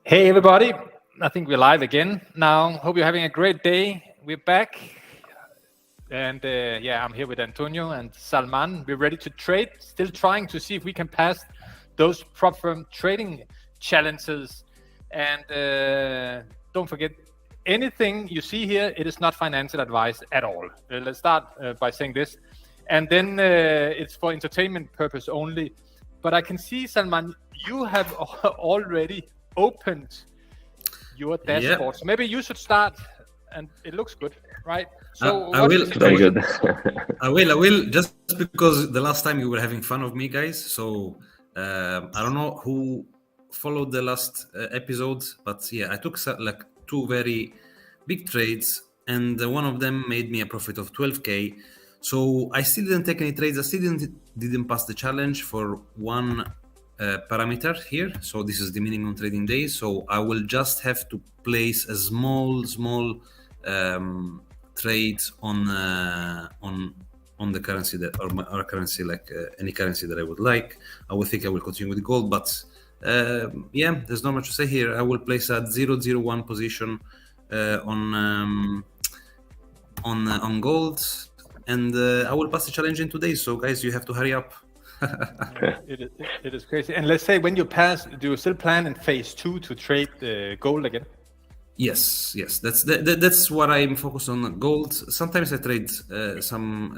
Hey everybody, I think we're live again now. Hope you're having a great day. We're back. And I'm here with Antonio and Salman. We're ready to trade, still trying to see if we can pass those prop firm trading challenges. And don't forget, anything you see here, it is not financial advice at all. Let's start by saying this. And then it's for entertainment purpose only. But I can see, Salman, you have already opened your dashboard. Yep. So maybe you should start, and it looks good, right? So I will. Very good. I will. Just because the last time you were having fun of me, guys. So I don't know who followed the last episode, but yeah, I took like 2 very big trades, and one of them made me a profit of 12K. So I still didn't take any trades. I still didn't pass the challenge for one parameter here. So this is the minimum trading days. So I will just have to place a small trade on the currency that or currency, like any currency that I would like. I will continue with gold, but there's not much to say here. I will place a 001 position on gold, and I will pass the challenge in 2 days. So guys, you have to hurry up. It is crazy. And let's say when you pass, do you still plan in phase 2 to trade gold again? Yes. That's what I'm focused on. Gold. Sometimes I trade some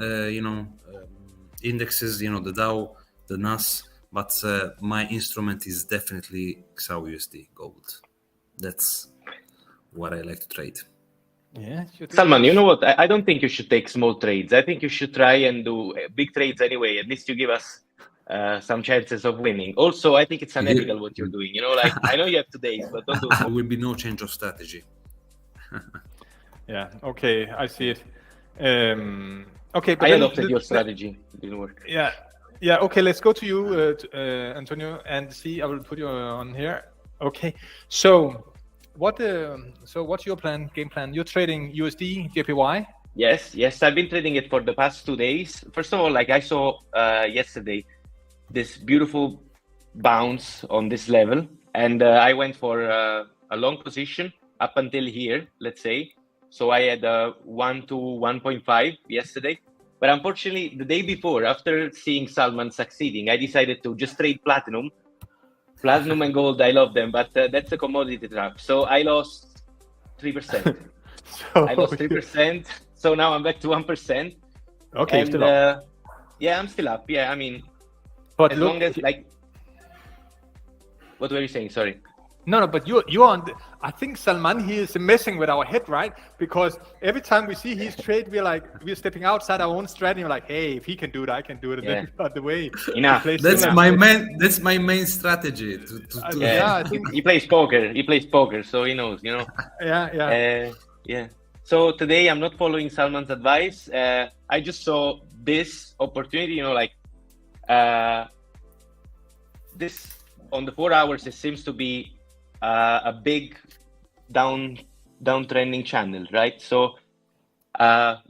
indexes, the Dow, the NAS, but my instrument is definitely XAUUSD gold. That's what I like to trade. Yeah, Salman, you know what? I don't think you should take small trades. I think you should try and do big trades anyway. At least you give us some chances of winning. Also, I think it's unethical what you're doing. Like I know you have 2 days, but don't do it. There will be no change of strategy. Yeah. Okay, I see it. Okay, but I adopted your strategy. It didn't work. Yeah. Okay, let's go to you, Antonio, and see. I will put you on here. Okay. So, what's your game plan? You're trading USD, JPY? Yes. I've been trading it for the past 2 days. First of all, like I saw yesterday, this beautiful bounce on this level, and I went for a long position up until here, let's say. So I had 1 to 1.5 yesterday, but unfortunately the day before, after seeing Salman succeeding, I decided to just trade platinum and gold. I love them, but that's a commodity trap. So I lost 3%. I lost 3%. So now I'm back to 1%. Okay, and, still up. Yeah, I'm still up. Yeah, I mean, but as long as like, what were you saying? Sorry. No, but you're on. I think Salman, he is messing with our head, right? Because every time we see his trade, we're stepping outside our own strategy. We're like, hey, if he can do it, I can do it. And then on the way, enough. That's my main strategy. I think he plays poker, so he knows. Yeah. So today I'm not following Salman's advice. I just saw this opportunity. This on the 4 hours, it seems to be a big downtrending channel, right? So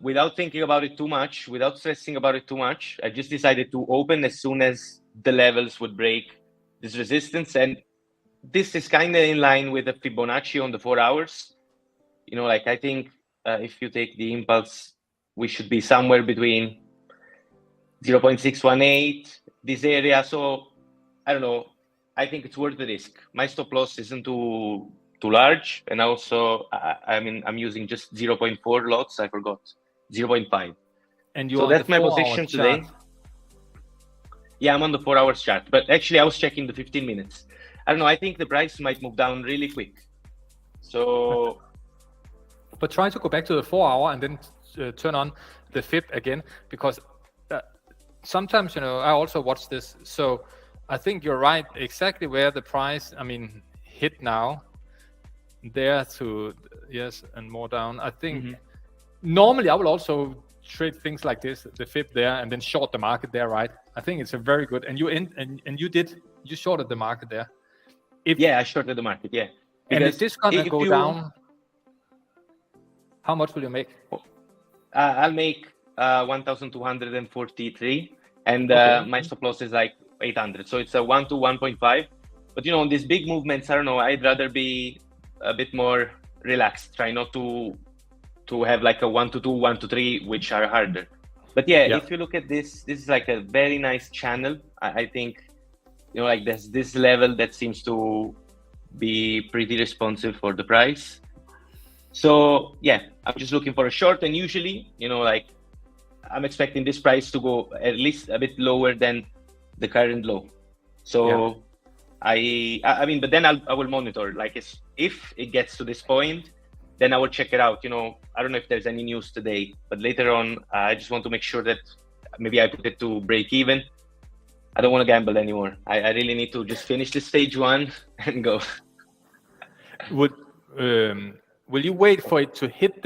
without thinking about it too much, without stressing about it too much, I just decided to open as soon as the levels would break this resistance. And this is kind of in line with the Fibonacci on the 4 hours. I think if you take the impulse, we should be somewhere between 0.618, this area. So I don't know. I think it's worth the risk. My stop loss isn't too large, and also I'm using just 0.4 lots. I forgot 0.5. And so that's my position today. Yeah, I'm on the 4 hours chart, but actually I was checking the 15 minutes. I don't know. I think the price might move down really quick. So, but try to go back to the 4 hour and then turn on the Fib again, because sometimes I also watch this. So I think you're right. Exactly where the price, hit now, there to yes and more down. I think normally I will also trade things like this, the Fib there, and then short the market there, right? I think it's a very good. And you shorted the market there. I shorted the market. Yeah. And if this gonna go down, how much will you make? I'll make 1,243, and my stop loss is like 800. So it's a 1 to 1.5. But on these big movements, I don't know, I'd rather be a bit more relaxed, try not to have like a 1 to 2, 1 to 3, which are harder. But yeah, if you look at this is like a very nice channel. I think, like there's this level that seems to be pretty responsive for the price. So yeah, I'm just looking for a short, and usually, like I'm expecting this price to go at least a bit lower than the current low. So I mean, but then I will monitor, like if it gets to this point, then I will check it out. I don't know if there's any news today, but later on, I just want to make sure that maybe I put it to break even. I don't want to gamble anymore. I really need to just finish the stage 1 and go. Will you wait for it to hit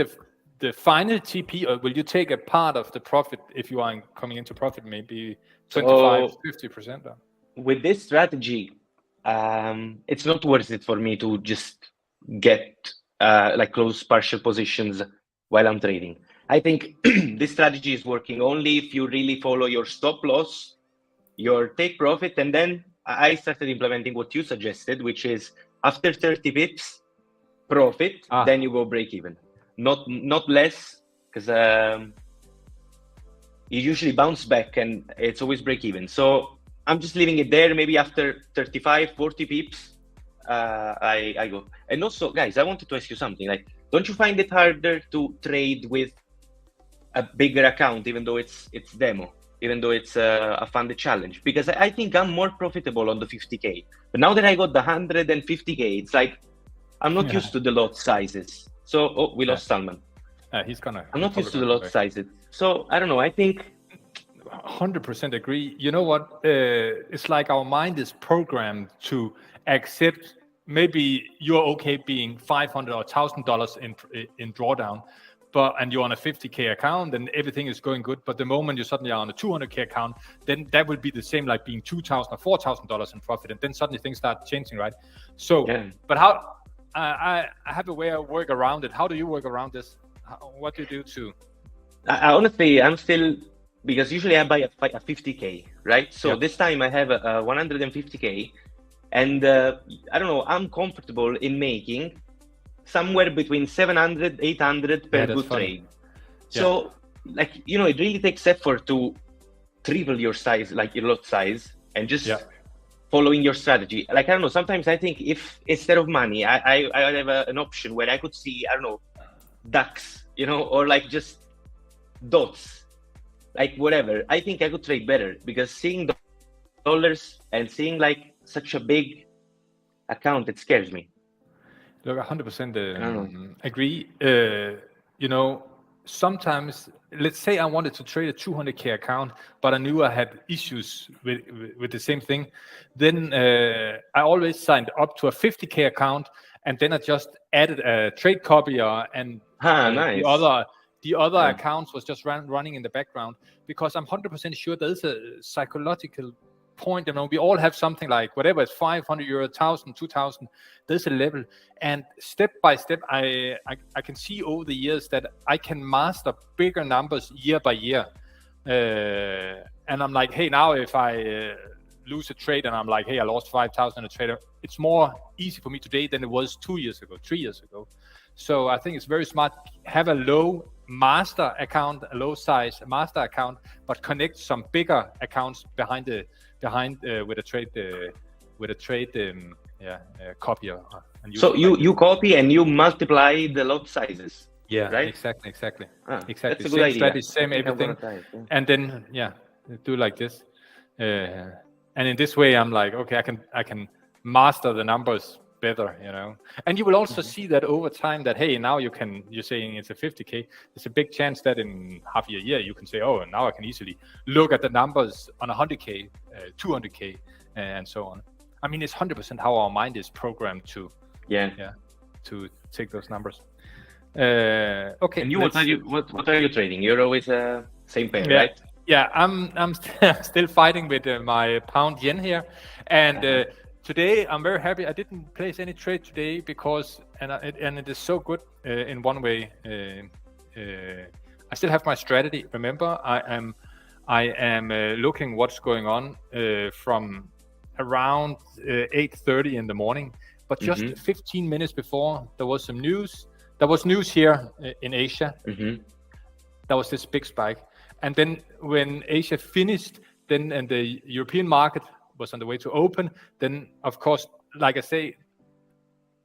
the final TP, or will you take a part of the profit if you are coming into profit, maybe 25-50%? With this strategy, it's not worth it for me to just get like close partial positions while I'm trading. I think this strategy is working only if you really follow your stop loss, your take profit, and then I started implementing what you suggested, which is after 30 pips profit, then you go break even, not less, because you usually bounce back and it's always break even. So I'm just leaving it there. Maybe after 35-40 pips, I go. And also, guys, I wanted to ask you something. Like, don't you find it harder to trade with a bigger account, even though it's demo, even though it's a funded challenge? Because I think I'm more profitable on the 50K. But now that I got the 150K, it's like I'm not used to the lot sizes. So, we lost Salman. I'm not used to the lot sizes. So, I don't know. I think 100% agree. You know what? It's like our mind is programmed to accept maybe you're okay being $500 or $1,000 in drawdown, and you're on a 50K account and everything is going good. But the moment you suddenly are on a 200K account, then that will be the same like being $2,000 or $4,000 in profit. And then suddenly things start changing, right? So, but how? I have a way of work around it. How do you work around this? What do you do to? Honestly, I'm still, because usually I buy a 50K, right? So this time I have a 150K, and I don't know, I'm comfortable in making somewhere between 700, 800 per good trade. So like, it really takes effort to triple your size, like your lot size, and just following your strategy. Like, I don't know, sometimes I think if instead of money, I have an option where I could see, I don't know, ducks, or like just dots, like whatever. I think I could trade better, because seeing dollars and seeing like such a big account, it scares me. Look, 100% agree. Sometimes, let's say I wanted to trade a 200K account, but I knew I had issues with the same thing. Then I always signed up to a 50K account, and then I just added a trade copier, and nice. the other accounts was just running in the background, because I'm 100% sure there's a psychological point. We all have something like whatever, it's 500 euro, 1,000, 2,000. There's a level, and step by step, I can see over the years that I can master bigger numbers year by year. And I'm like, hey, now if I lose a trade and I'm like, hey, I lost 5,000 a trade, it's more easy for me today than it was 2 years ago, 3 years ago. So I think it's very smart. Have a low master account, a low size master account, but connect some bigger accounts behind with a trade copier. So you copy and you multiply the lot sizes. Yeah, right? Exactly. That's a Same good idea. strategy, same everything, and then do like this. And in this way, I'm like, okay, I can master the numbers better, And you will also see that over time that, hey, now you're saying it's a 50K. There's a big chance that in half a year you can say, oh, now I can easily look at the numbers on 100K, 200K, and so on. I mean, it's 100% how our mind is programmed to take those numbers. Okay. And what are you trading? You're always same pair, right? Yeah, I'm still fighting with my pound yen here, and today I'm very happy. I didn't place any trade today because, and it is so good in one way. I still have my strategy. Remember, I am looking what's going on from around 8:30 in the morning. But just 15 minutes before, there was some news. There was news here in Asia. There was this big spike. And then when Asia finished, and the European market was on the way to open, then of course, like I say,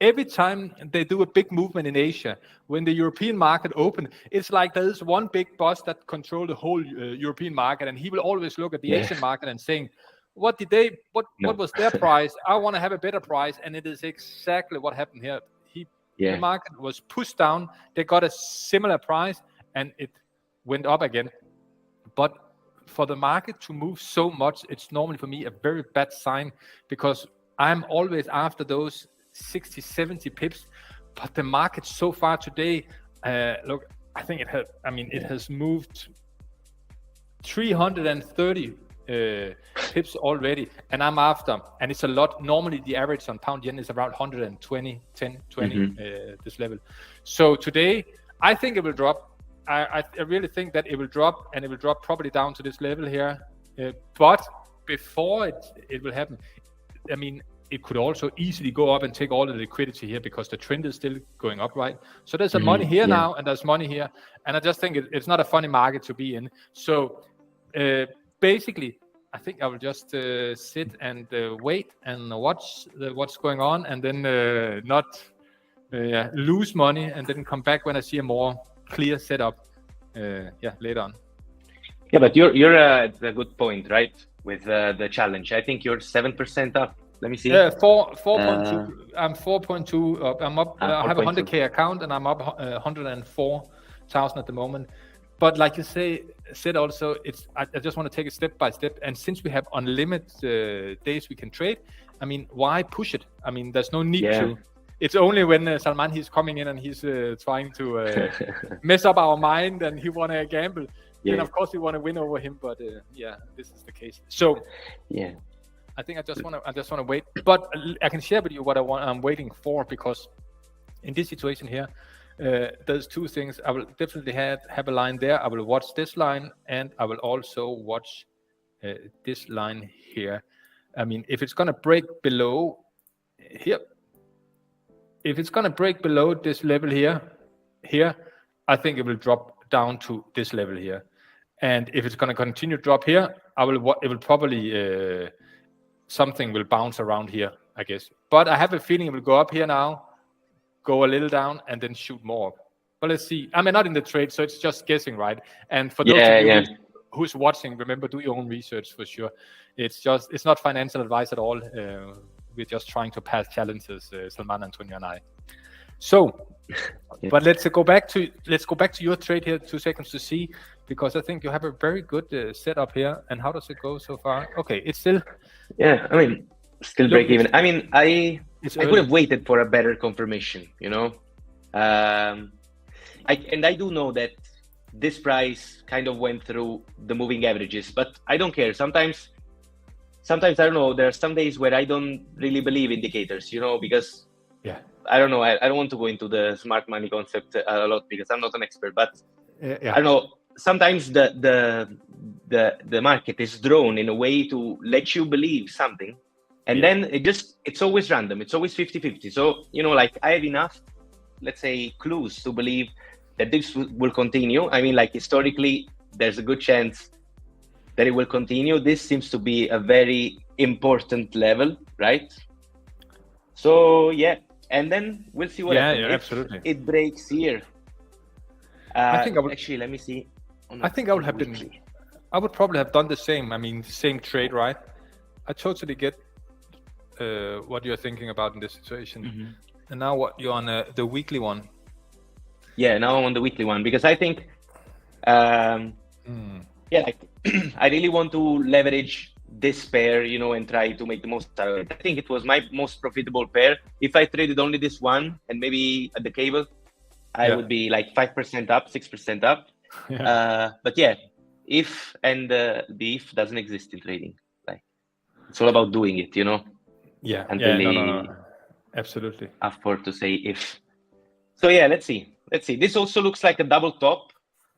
every time they do a big movement in Asia, when the European market open, it's like there's one big boss that controls the whole European market, and he will always look at the Asian market and saying, what was their price? I want to have a better price. And it is exactly what happened here. The market was pushed down. They got a similar price and it went up again. But for the market to move so much, it's normally for me a very bad sign, because I'm always after those 60, 70 pips. But the market so far today, look, I think it has moved 330 pips already, and I'm after, and it's a lot. Normally the average on pound yen is around 120, 10, 20, this level. So today, I think it will drop. I really think that it will drop, and it will drop probably down to this level here. But before it will happen, I mean, it could also easily go up and take all the liquidity here, because the trend is still going up, right? So there's some money here now, and there's money here, and I just think it's not a funny market to be in. So basically, I think I will just sit and wait and watch what's going on, and then not lose money, and then come back when I see a more clear setup later on. Yeah, but you're at a good point, right? With the challenge, I think you're 7% up. Let me see. Yeah, 4.2. I'm 4.2 up. I'm up. I have a 100K account, and I'm up 104,000 at the moment. But like you said also, I just want to take it step by step. And since we have unlimited days we can trade, I mean, why push it? I mean, there's no need to. It's only when Salman, he's coming in and he's trying to mess up our mind, and he want to gamble. Then of course we want to win over him. But this is the case. So I think I just want to wait. But I can share with you what I'm waiting for, because in this situation here, there's two things. I will definitely have a line there. I will watch this line, and I will also watch this line here. I mean, if it's going to break below here, if it's going to break below this level here, I think it will drop down to this level here. And if it's going to continue to drop here, it will probably something will bounce around here, I guess. But I have a feeling it will go up here now, go a little down, and then shoot more. But let's see. I mean, not in the trade, so it's just guessing, right? And for those of you who's watching, remember, do your own research for sure. It's not financial advice at all. We're just trying to pass challenges, Salman, Antonio, and I. So, but let's go back to your trade here 2 seconds to see, because I think you have a very good setup here. And how does it go so far? Okay, it's still. Yeah, I mean, still break even. I mean, I could have waited for a better confirmation, you know. I do know that this price kind of went through the moving averages, but I don't care. Sometimes I don't know. There are some days where I don't really believe indicators, you know, because I don't know. I don't want to go into the smart money concept a lot, because I'm not an expert. But I don't know. Sometimes the market is drawn in a way to let you believe something, and then it's always random. It's always 50-50. So, you know, like, I have enough, let's say, clues to believe that this will continue. I mean, like, historically, there's a good chance that it will continue. This seems to be a very important level, right? So, and then we'll see what happens. Yeah, absolutely. It breaks here. I think I would, actually, let me see. I think I would have been. I would probably have done the same. I mean, same trade, right? I totally get what you're thinking about in this situation. And now what you're on the weekly one? Yeah, now I'm on the weekly one, because I think, like, I really want to leverage this pair, you know, and try to make the most out of it. I think it was my most profitable pair. If I traded only this one and maybe at the cable, I would be like 5% up, 6% up. But if, and the if doesn't exist in trading. Like, it's all about doing it, you know. No. Absolutely. Afford to say if. So let's see. This also looks like a double top,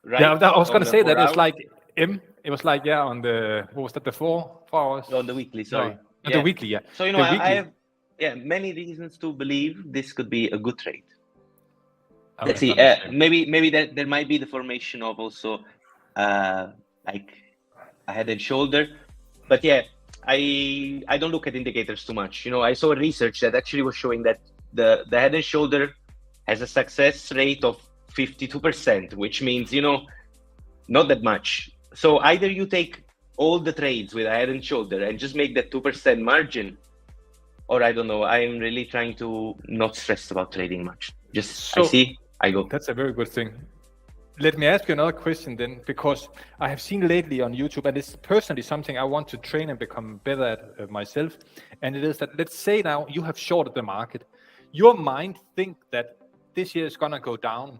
right? Yeah, I was going to say that it's like it was like on the, what was that, the 4 hours? On the weekly, sorry. The weekly, yeah. So the I have many reasons to believe this could be a good trade. Okay, Let's see. Maybe there might be the formation of also like a head and shoulder, but yeah, I don't look at indicators too much. I saw research that actually was showing that the head and shoulder has a success rate of 52%, which means not that much. So either you take all the trades with a head and shoulder and just make that 2% margin, or I don't know. I'm really trying to not stress about trading much. Just I go. That's a very good thing. Let me ask you another question then, because I have seen lately on YouTube, and it's personally something I want to train and become better at myself. And it is that, let's say now you have shorted the market. Your mind think that this year is going to go down.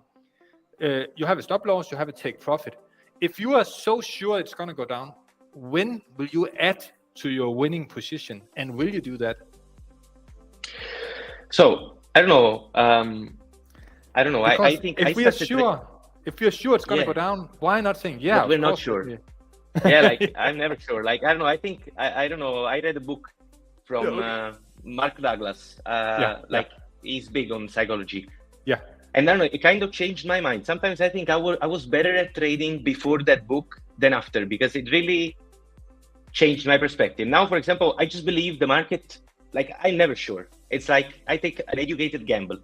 You have a stop loss, you have a take profit. If you are so sure it's going to go down, when will you add to your winning position? And will you do that? So, I don't know. I don't know. I think if we are sure, if you're sure it's going to go down, why not think, but we're not sure. Like I'm never sure. Like, I don't know. I think, I don't know. I read a book from Mark Douglas. He's big on psychology. Yeah. And I don't know, it kind of changed my mind. Sometimes I think I was better at trading before that book than after, because it really changed my perspective. Now, for example, I just believe the market, like, I'm never sure. It's like I take an educated gamble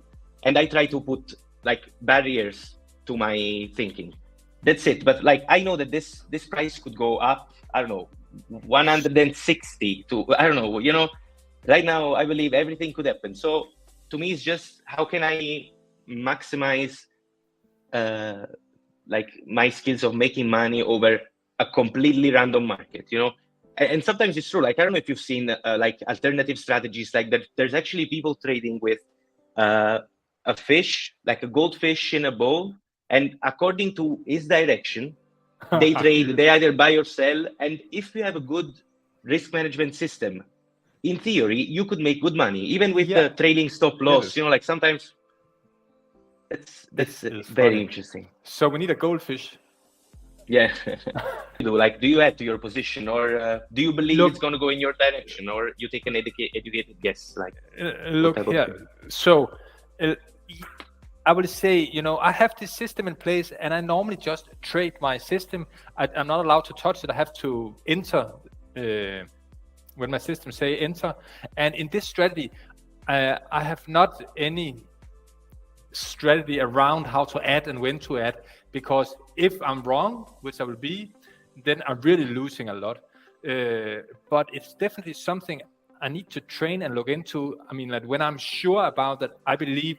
and I try to put like barriers to my thinking. That's it. But like, I know that this price could go up, I don't know, 160 to, I don't know, right now I believe everything could happen. So to me, it's just, how can I maximize like my skills of making money over a completely random market, And sometimes it's true. Like, I don't know if you've seen like alternative strategies like that. There's actually people trading with a fish, like a goldfish in a bowl, and according to his direction, they trade. They either buy or sell. And if you have a good risk management system, in theory, you could make good money, even with the trailing stop loss. Like sometimes. That's very funny. Interesting. So we need a goldfish. Yeah. Do you add to your position, or do you believe it's going to go in your direction, or you take an educated guess? Like, so I will say, I have this system in place, and I normally just trade my system. I'm not allowed to touch it. I have to enter when my system say enter. And in this strategy, I have not any strategy around how to add and when to add, because if I'm wrong, which I will be, then I'm really losing a lot. But it's definitely something I need to train and look into. I mean, like, when I'm sure about that,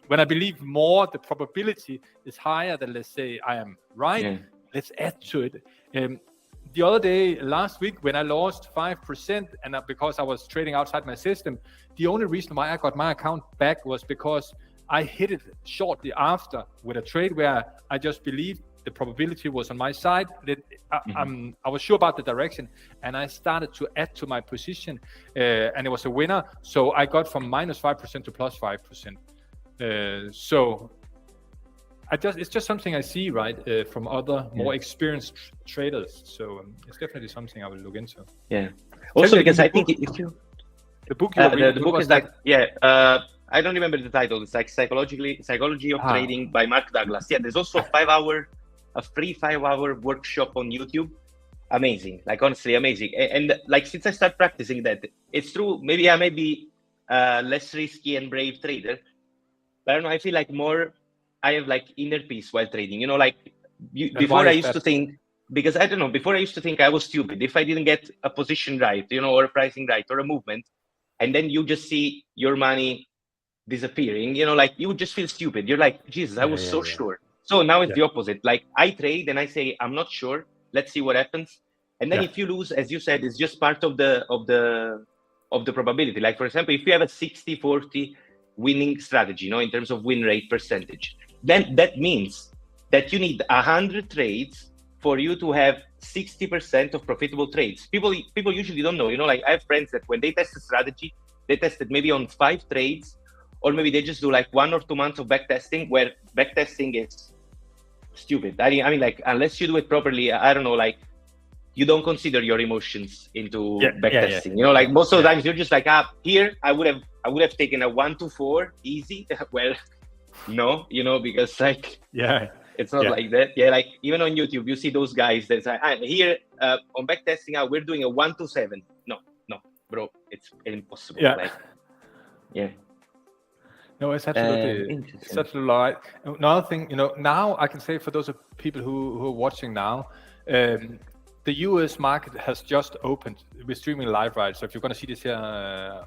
when I believe more, the probability is higher than, let's say, I am right. Let's add to it. The other day, last week, when I lost 5%, and because I was trading outside my system, the only reason why I got my account back was because I hit it shortly after with a trade where I just believed the probability was on my side. I was sure about the direction, and I started to add to my position, and it was a winner. So I got from -5% to +5%. So it's just something I see, right, from other more experienced traders. So it's definitely something I will look into. Yeah. Also, because I think if you the book is like I don't remember the title. It's like Psychology of Trading by Mark Douglas. Yeah, there's also a free 5-hour workshop on YouTube. Amazing, like, honestly amazing. And like, since I started practicing that, it's true. Maybe I may be less risky and brave trader, but I don't know. I feel like more. I have like inner peace while trading. Before I used to think, because I don't know. Before I used to think I was stupid if I didn't get a position right, or a pricing right, or a movement, and then you just see your money disappearing, like, you just feel stupid. You're like, Jesus, I was so sure. So now it's the opposite. Like, I trade and I say, I'm not sure. Let's see what happens. And then if you lose, as you said, it's just part of the probability. Like, for example, if you have a 60-40 winning strategy, in terms of win rate percentage, then that means that you need 100 trades for you to have 60% of profitable trades. People usually don't know, like, I have friends that when they test a strategy, they test it maybe on 5 trades, or maybe they just do like 1 or 2 months of backtesting, where backtesting is stupid. I mean, like, unless you do it properly, I don't know, like, you don't consider your emotions into Yeah, backtesting. yeah. Like most of the times, you're just like, here I would have taken a 1 to 4 easy. Well, no, because like it's not like that. Yeah, like even on YouTube, you see those guys that say, here on backtesting, we're doing a 1 to 7. No, bro, it's impossible. Yeah. Like, yeah. No, it's absolutely right. Another thing, now I can say for those of people who are watching now, the US market has just opened. We're streaming live, right? So if you're going to see this here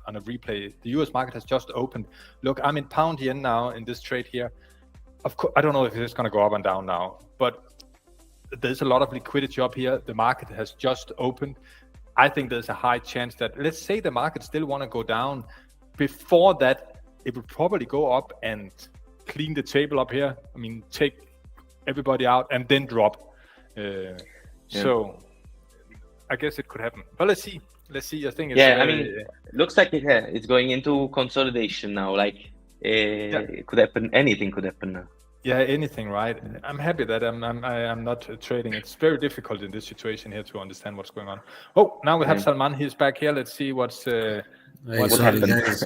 on a replay, the US market has just opened. Look, I'm in pound yen now in this trade here. Of course, I don't know if it's going to go up and down now, but there's a lot of liquidity up here. The market has just opened. I think there's a high chance that, let's say the market still want to go down. Before that, it will probably go up and clean the table up here. I mean, take everybody out and then drop. So I guess it could happen. But let's see. I think it's looks like it's going into consolidation now. Like it could happen. Anything could happen now. Yeah, anything, right? I'm happy that I'm not trading. It's very difficult in this situation here to understand what's going on. Oh, now we have Salman. He's back here. Let's see what happened. Guys.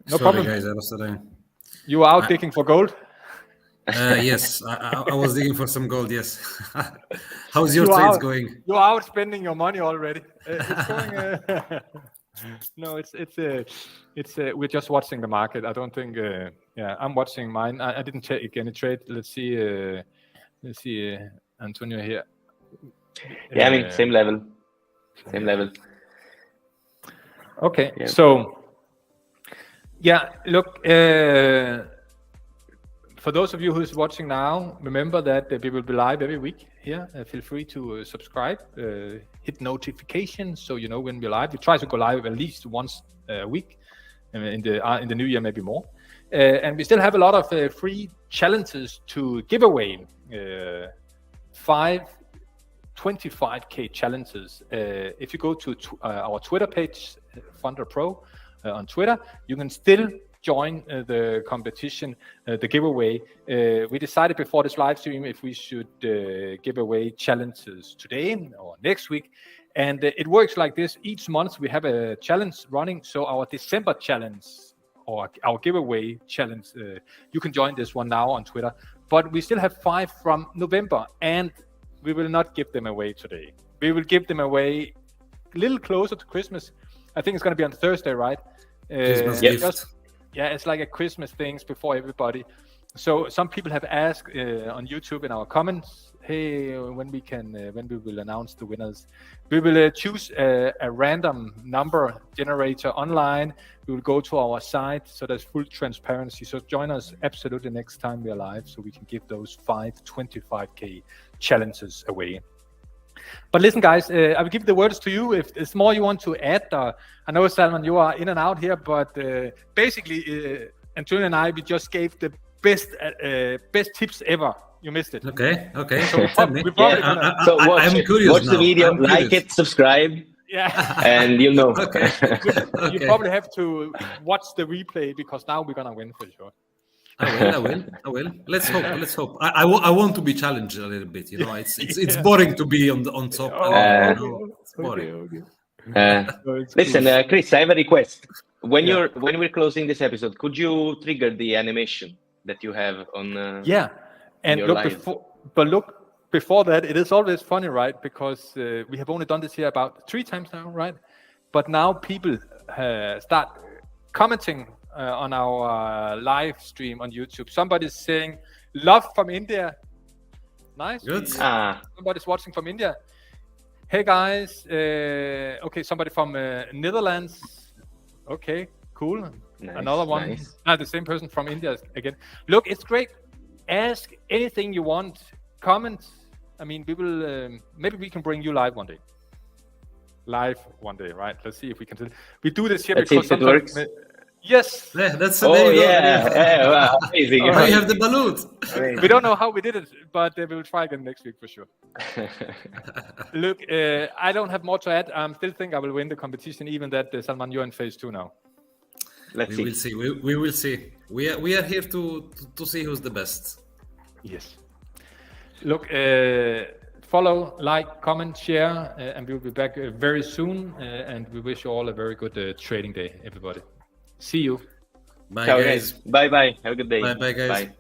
No problem. Guys, I lost the line. You were out digging for gold? Yes, I was digging for some gold. Yes. How's your trades going? You're out spending your money already. It's going. No, it's we're just watching the market. I don't think. I'm watching mine. I didn't take any trade. Let's see. Antonio here. Yeah, I mean same level. Okay, so. Yeah, look, for those of you who's watching now, remember that we will be live every week here. Feel free to subscribe, hit notifications so you know when we're live. We try to go live at least once a week, in the new year, maybe more. And we still have a lot of free challenges to give away. 5 25K challenges. If you go to our Twitter page, Funder Pro, on Twitter, you can still join the competition, the giveaway. We decided before this live stream if we should give away challenges today or next week. And it works like this. Each month we have a challenge running. So our December challenge or our giveaway challenge, you can join this one now on Twitter. But we still have 5 from November, and we will not give them away today. We will give them away a little closer to Christmas. I think it's going to be on Thursday, right? Christmas gift. It's like a Christmas things before everybody. So some people have asked on YouTube in our comments, hey, when we will announce the winners. We will choose a random number generator online. We will go to our site, so there's full transparency. So join us absolutely next time we are live, so we can give those 5 25K challenges away. But listen, guys, I will give the words to you. If there's more you want to add, I know, Salman, you are in and out here, but basically, Antonio and I, we just gave the best tips ever. You missed it. Okay. So I'm curious. Watch the video, like it, subscribe. Yeah. And you'll know. Okay. You probably have to watch the replay because now we're gonna win for sure. I will. Let's hope. I want to be challenged a little bit. It's boring to be on top. It's boring. Okay. Listen, Chris, I have a request. When we're closing this episode, could you trigger the animation that you have on? And look, before that, it is always funny, right? Because we have only done this here about 3 times now, right? But now people start commenting on our live stream on YouTube. Somebody's saying, love from India. Nice. Good. Somebody's watching from India. Hey guys. Okay, somebody from Netherlands. Okay, cool. Nice, another one. Nice. The same person from India again. Look, it's great. Ask anything you want. Comment. I mean, we will. Maybe we can bring you live one day. Live one day, right? Let's see if we can. We do this here because it works. Yes. Yeah, that's wow, amazing. Now you have the balloons. We don't know how we did it, but we will try again next week for sure. Look, I don't have more to add. I still think I will win the competition, even that Salman, you're in phase 2 now. We will see. We will see. We are here to see who's the best. Yes. Look, follow, like, comment, share, and we'll be back very soon. And we wish you all a very good trading day, everybody. See you. Bye, Ciao, guys. Bye bye. Have a good day. Bye, guys. Bye.